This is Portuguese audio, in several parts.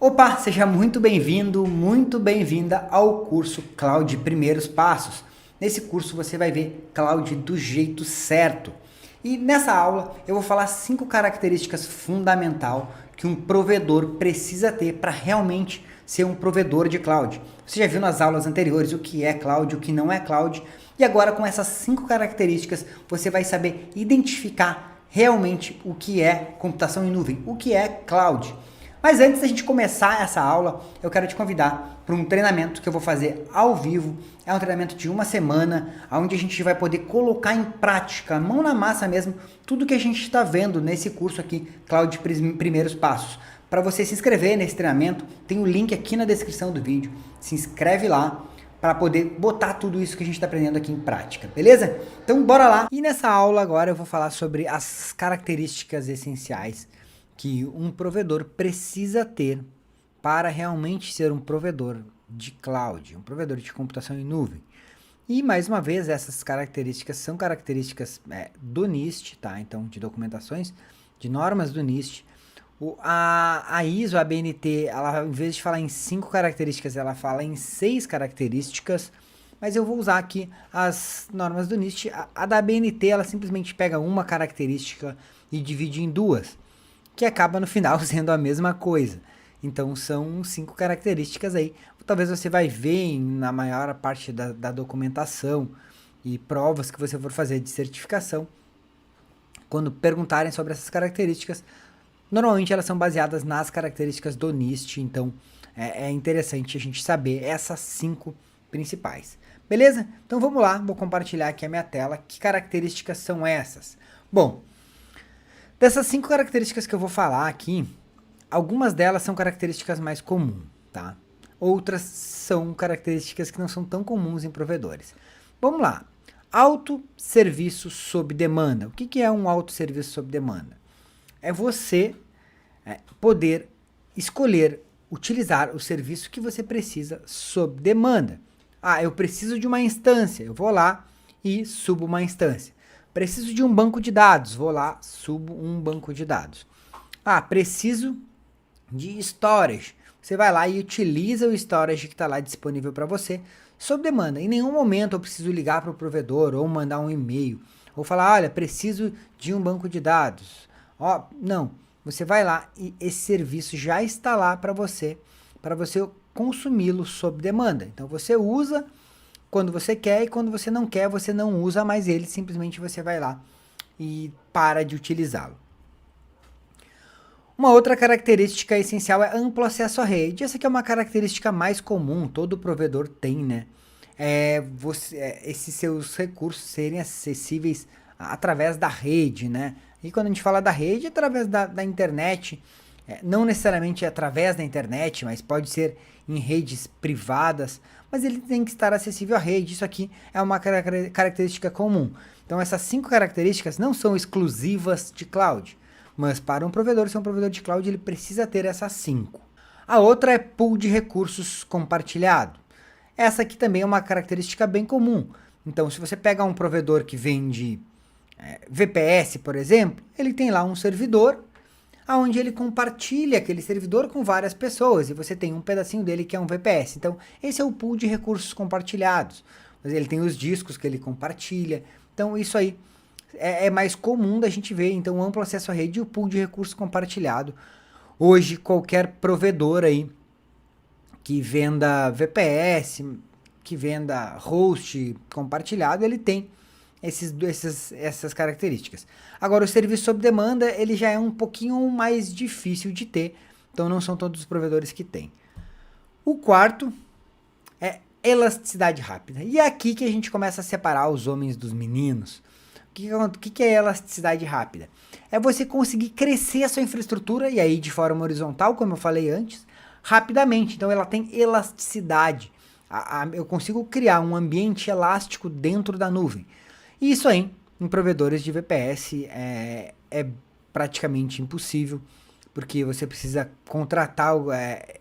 Opa, seja muito bem-vindo, muito bem-vinda ao curso Cloud Primeiros Passos. Nesse curso você vai ver Cloud do jeito certo. E nessa aula eu vou falar 5 características fundamentais que um provedor precisa ter para realmente ser um provedor de cloud. Você já viu nas aulas anteriores o que é cloud, o que não é cloud, e agora com essas 5 características você vai saber identificar realmente o que é computação em nuvem, o que é cloud. Mas antes da gente começar essa aula, eu quero te convidar para um treinamento que eu vou fazer ao vivo. É um treinamento de uma semana, onde a gente vai poder colocar em prática, mão na massa mesmo, tudo que a gente está vendo nesse curso aqui, Cloud Primeiros Passos. Para você se inscrever nesse treinamento, tem o link aqui na descrição do vídeo. Se inscreve lá para poder botar tudo isso que a gente está aprendendo aqui em prática, beleza? Então bora lá! E nessa aula agora eu vou falar sobre as características essenciais que um provedor precisa ter para realmente ser um provedor de cloud, um provedor de computação em nuvem. E mais uma vez, essas características são características do NIST, tá? Então, de documentações, de normas do NIST. A ISO, a BNT, ela, em vez de falar em 5 características, ela fala em 6 características, mas eu vou usar aqui as normas do NIST. A da BNT, ela simplesmente pega uma característica e divide em duas, que acaba no final sendo a mesma coisa. Então são 5 características aí. Talvez você vai ver na maior parte da documentação e provas que você for fazer de certificação, quando perguntarem sobre essas características, normalmente elas são baseadas nas características do NIST, então é interessante a gente saber essas 5 principais. Beleza? Então vamos lá, vou compartilhar aqui a minha tela. Que características são essas? Bom, dessas 5 características que eu vou falar aqui, algumas delas são características mais comuns, tá? Outras são características que não são tão comuns em provedores. Vamos lá. Autosserviço sob demanda. O que é um autosserviço sob demanda? É você poder escolher utilizar o serviço que você precisa sob demanda. Ah, eu preciso de uma instância. Eu vou lá e subo uma instância. Preciso de um banco de dados. Vou lá, subo um banco de dados. Ah, preciso de storage. Você vai lá e utiliza o storage que está lá disponível para você sob demanda. Em nenhum momento eu preciso ligar para o provedor ou mandar um e-mail ou falar, olha, preciso de um banco de dados. Ó, não, você vai lá e esse serviço já está lá para você consumi-lo sob demanda. Então você usa quando você quer e quando você não quer, você não usa mais ele, simplesmente você vai lá e para de utilizá-lo. Uma outra característica essencial é amplo acesso à rede. Essa aqui é uma característica mais comum, todo provedor tem, né? Esses seus recursos serem acessíveis através da rede, né? E quando a gente fala da rede, é através da internet, não necessariamente através da internet, mas pode ser em redes privadas, mas ele tem que estar acessível à rede. Isso aqui é uma característica comum. Então essas 5 características não são exclusivas de cloud, mas para um provedor, ser um provedor de cloud, ele precisa ter essas 5. A outra é pool de recursos compartilhado. Essa aqui também é uma característica bem comum. Então, se você pega um provedor que vende VPS, por exemplo, ele tem lá um servidor, onde ele compartilha aquele servidor com várias pessoas, e você tem um pedacinho dele que é um VPS. Então, esse é o pool de recursos compartilhados. Ele tem os discos que ele compartilha. Então, isso aí é mais comum da gente ver. Então, amplo acesso à rede e o pool de recursos compartilhado. Hoje, qualquer provedor aí que venda VPS, que venda host compartilhado, ele tem essas características. Agora, o serviço sob demanda, ele já é um pouquinho mais difícil de ter, então não são todos os provedores que têm. O quarto é elasticidade rápida. E é aqui que a gente começa a separar os homens dos meninos. O que é elasticidade rápida? É você conseguir crescer a sua infraestrutura, e aí de forma horizontal, como eu falei antes, rapidamente. Então ela tem elasticidade. Eu consigo criar um ambiente elástico dentro da nuvem. E isso aí, em provedores de VPS, é praticamente impossível, porque você precisa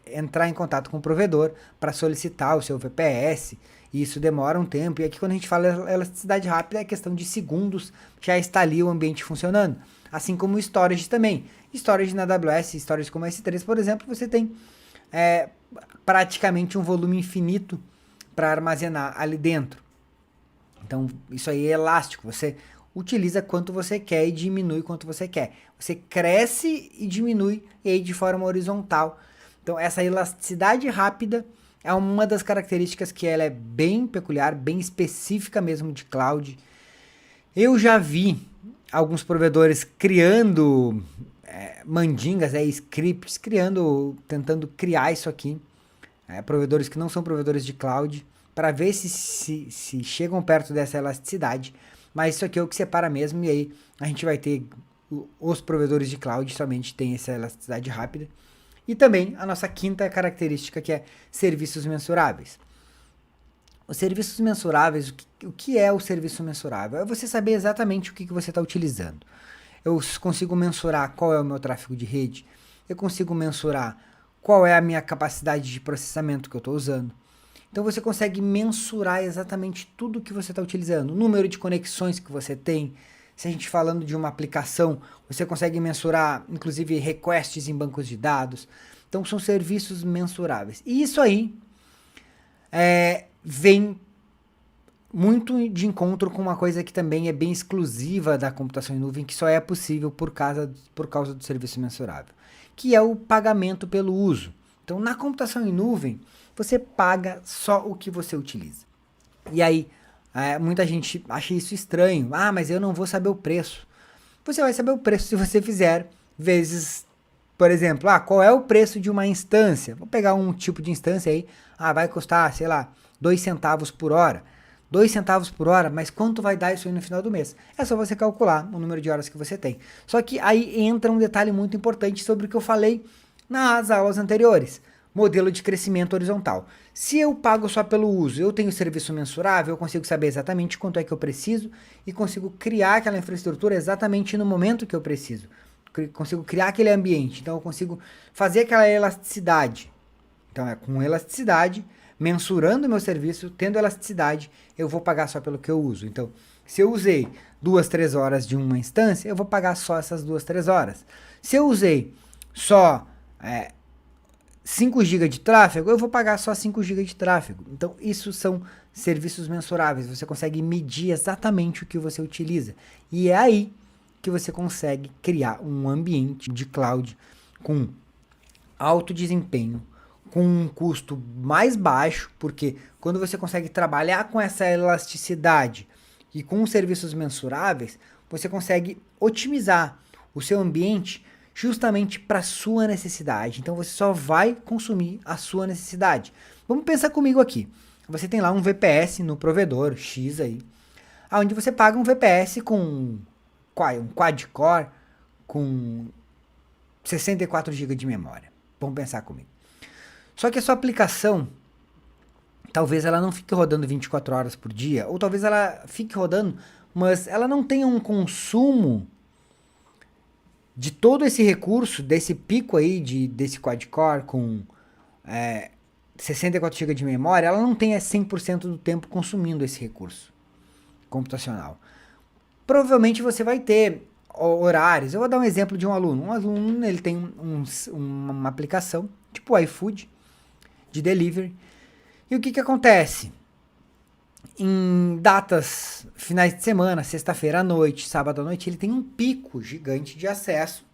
entrar em contato com o provedor para solicitar o seu VPS, e isso demora um tempo. E aqui quando a gente fala elasticidade rápida, é questão de segundos, já está ali o ambiente funcionando. Assim como o storage também. Storage na AWS, storage como S3, por exemplo, você tem praticamente um volume infinito para armazenar ali dentro. Então, isso aí é elástico, você utiliza quanto você quer e diminui quanto você quer. Você cresce e diminui e aí de forma horizontal. Então, essa elasticidade rápida é uma das características que ela é bem peculiar, bem específica mesmo de cloud. Eu já vi alguns provedores criando mandingas, scripts, tentando criar isso aqui. Provedores que não são provedores de cloud, para ver se chegam perto dessa elasticidade. Mas isso aqui é o que separa mesmo, e aí a gente vai ter os provedores de cloud somente tem essa elasticidade rápida. E também a nossa quinta característica, que é serviços mensuráveis. Os serviços mensuráveis, o que é o serviço mensurável? É você saber exatamente o que você está utilizando. Eu consigo mensurar qual é o meu tráfego de rede, eu consigo mensurar qual é a minha capacidade de processamento que eu estou usando. Então você consegue mensurar exatamente tudo que você está utilizando, o número de conexões que você tem. Se a gente falando de uma aplicação, você consegue mensurar, inclusive, requests em bancos de dados. Então são serviços mensuráveis. E isso aí vem muito de encontro com uma coisa que também é bem exclusiva da computação em nuvem, que só é possível por causa do serviço mensurável, que é o pagamento pelo uso. Então, na computação em nuvem, você paga só o que você utiliza. E aí, muita gente acha isso estranho. Ah, mas eu não vou saber o preço. Você vai saber o preço se você fizer vezes, por exemplo, qual é o preço de uma instância? Vou pegar um tipo de instância aí, vai custar, sei lá, 2 centavos por hora. 2 centavos por hora, mas quanto vai dar isso aí no final do mês? É só você calcular o número de horas que você tem. Só que aí entra um detalhe muito importante sobre o que eu falei nas aulas anteriores. Modelo de crescimento horizontal. Se eu pago só pelo uso, eu tenho serviço mensurável, eu consigo saber exatamente quanto é que eu preciso e consigo criar aquela infraestrutura exatamente no momento que eu preciso. Consigo criar aquele ambiente, então eu consigo fazer aquela elasticidade. Então com elasticidade, mensurando o meu serviço, tendo elasticidade, eu vou pagar só pelo que eu uso. Então, se eu usei 2, 3 horas de uma instância, eu vou pagar só essas 2, 3 horas. Se eu usei só 5 GB de tráfego, eu vou pagar só 5 GB de tráfego. Então, isso são serviços mensuráveis. Você consegue medir exatamente o que você utiliza. E é aí que você consegue criar um ambiente de cloud com alto desempenho, com um custo mais baixo, porque quando você consegue trabalhar com essa elasticidade e com serviços mensuráveis, você consegue otimizar o seu ambiente justamente para sua necessidade. Então você só vai consumir a sua necessidade. Vamos pensar comigo aqui. Você tem lá um VPS no provedor X aí, onde você paga um VPS com um quad-core com 64 GB de memória. Vamos pensar comigo. Só que a sua aplicação, talvez ela não fique rodando 24 horas por dia, ou talvez ela fique rodando, mas ela não tenha um consumo de todo esse recurso, desse pico aí, desse quad-core com 64 GB de memória, ela não tenha 100% do tempo consumindo esse recurso computacional. Provavelmente você vai ter horários. Eu vou dar um exemplo de um aluno. Um aluno, ele tem uma aplicação, tipo o iFood, de delivery. E o que acontece? Em datas, finais de semana, sexta-feira à noite, sábado à noite, ele tem um pico gigante de acesso.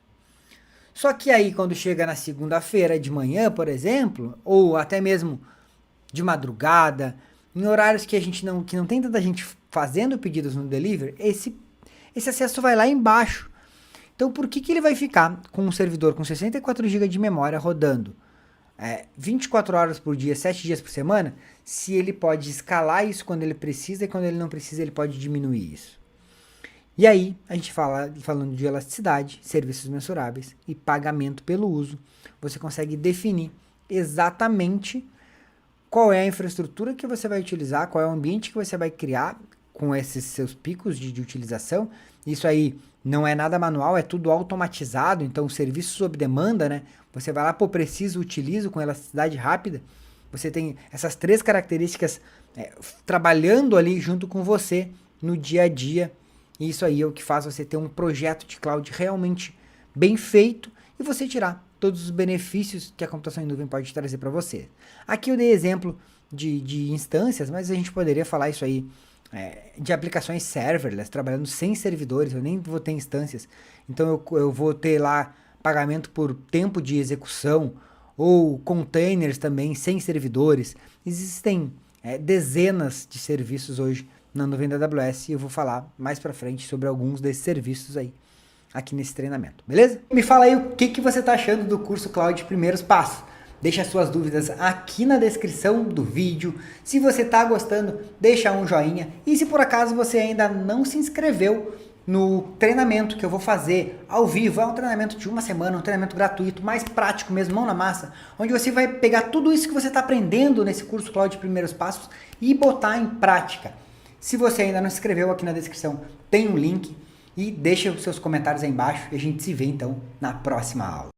Só que aí, quando chega na segunda-feira de manhã, por exemplo, ou até mesmo de madrugada, em horários que não tem tanta gente fazendo pedidos no delivery, esse acesso vai lá embaixo. Então, por que ele vai ficar com um servidor com 64 GB de memória rodando 24 horas por dia, 7 dias por semana, se ele pode escalar isso quando ele precisa e quando ele não precisa ele pode diminuir isso? E aí, a gente falando de elasticidade, serviços mensuráveis e pagamento pelo uso, você consegue definir exatamente qual é a infraestrutura que você vai utilizar, qual é o ambiente que você vai criar com esses seus picos de utilização. Isso aí não é nada manual, é tudo automatizado, então serviço sob demanda, né? Você vai lá, preciso, utilizo com elasticidade rápida. Você tem essas 3 características trabalhando ali junto com você no dia a dia. E isso aí é o que faz você ter um projeto de cloud realmente bem feito e você tirar todos os benefícios que a computação em nuvem pode trazer para você. Aqui eu dei exemplo de instâncias, mas a gente poderia falar isso aí de aplicações serverless, trabalhando sem servidores, eu nem vou ter instâncias. Então eu vou ter lá pagamento por tempo de execução, ou containers também sem servidores. Existem dezenas de serviços hoje na nuvem da AWS e eu vou falar mais pra frente sobre alguns desses serviços aí, aqui nesse treinamento, beleza? Me fala aí o que você tá achando do curso Cloud Primeiros Passos. Deixa suas dúvidas aqui na descrição do vídeo. Se você tá gostando, deixa um joinha. E se por acaso você ainda não se inscreveu no treinamento que eu vou fazer ao vivo, é um treinamento de uma semana, um treinamento gratuito, mais prático mesmo, mão na massa, onde você vai pegar tudo isso que você está aprendendo nesse curso Cloud Primeiros Passos e botar em prática. Se você ainda não se inscreveu, aqui na descrição tem um link e deixa os seus comentários aí embaixo e a gente se vê então na próxima aula.